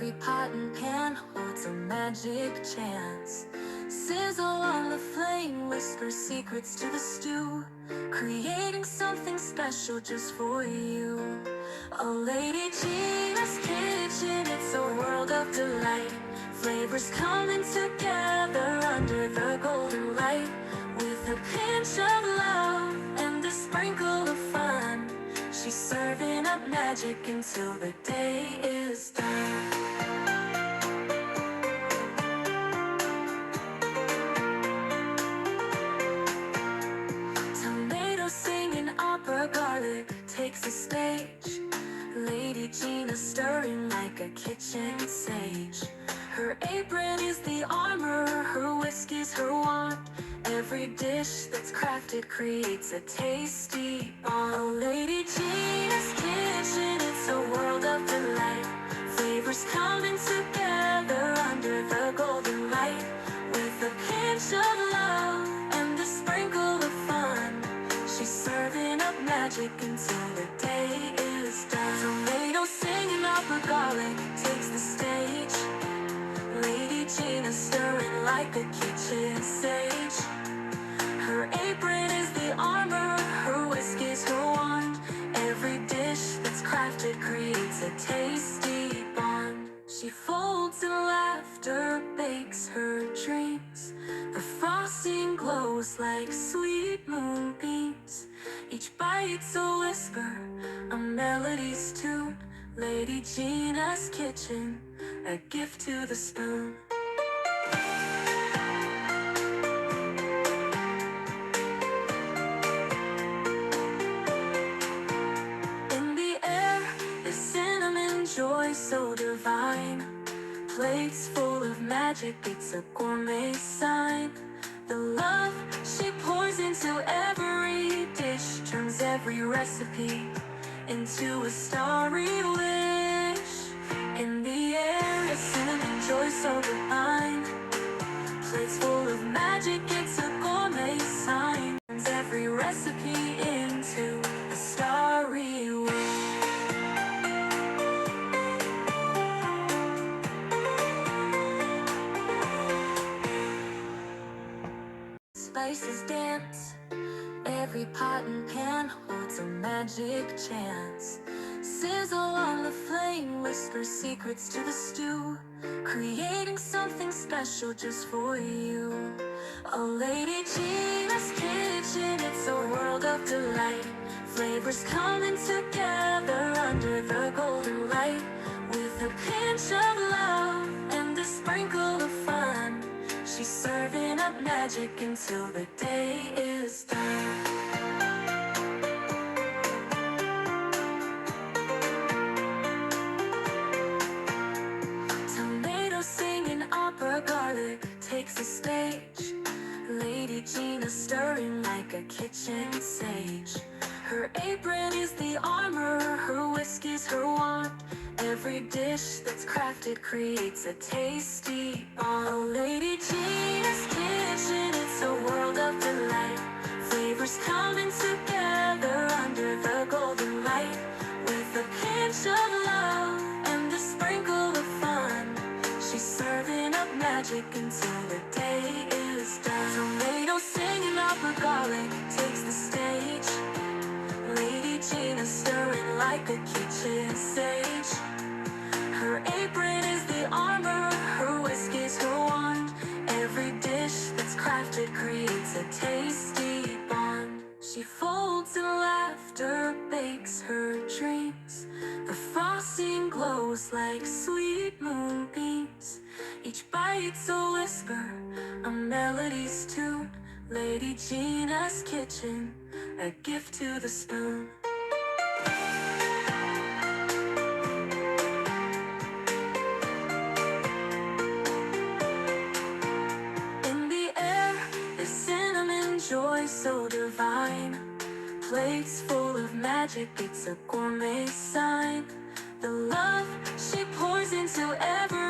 Every pot and pan holds a magic chance. Sizzle on the flame, whisper secrets to the stew, creating something special just for you. A Lady Gina's kitchen, it's a world of delight. Flavors coming together under the golden light. With a pinch of love and a sprinkle of fun, she's serving up magic until the day is done. Tomatoes singing opera, garlic takes the stage. Lady Gina stirring like a kitchen sage. Her apron is the armor, her whiskey's her wand. Every dish that's crafted creates a tasty bond. Lady Gina's kitchen, it's a world of delight. Flavors coming together under the golden light. With a pinch of love and a sprinkle of fun, she's serving up magic until the day is done. Tomatoes singing opera, garlic takes the stage. Lady Gina stirring like a kitchen sage. Her apron is the armor, her whiskey's her wand. Every dish that's crafted creates a tasty bond. She folds in laughter, bakes her dreams. The frosting glows like sweet moonbeams. Each bite's a whisper, a melody's tune. Lady Gina's kitchen, a gift to the spoon. In the air is cinnamon joy so divine. Plates full of magic, it's a gourmet sign. The love she pours into every dish turns every recipe into a starry wish. In the air is cinnamon joy so divine. Plates full of magic, it's a gourmet sign. Turns every recipe into a starry wish. Spices dance, every pot and pan holds a magic chance. Sizzle on the flame, whisper secrets to the stew, creating something special just for you. A Lady Gina's kitchen, it's a world of delight. Flavors coming together under the golden light. With a pinch of love and a sprinkle of fun, she's serving up magic until the day is done. Tomatoes singing opera, garlic takes the stage. Lady Gina stirring like a kitchen sage. Her apron is the armor, her whiskey's her wand. Every dish that's crafted creates a tasty bond. Lady Gina's kitchen, it's a world of delight. Flavors coming together under the golden light. With a pinch of love and a sprinkle of fun, she's serving up magic until the day is done. Tomatoes singing opera, garlic takes the stage. Lady Gina stirring like a kitchen sage. Her apron is the armor, her whiskey's her wand. Every dish that's crafted creates a tasty bond. She folds in laughter, bakes her dreams. The frosting glows like sweet moonbeams. Each bite's a whisper, a melody's tune. Lady Gina's kitchen, a gift to the spoon. In the air is cinnamon joy so divine. Plates full of magic, it's a gourmet sign. The love she pours into every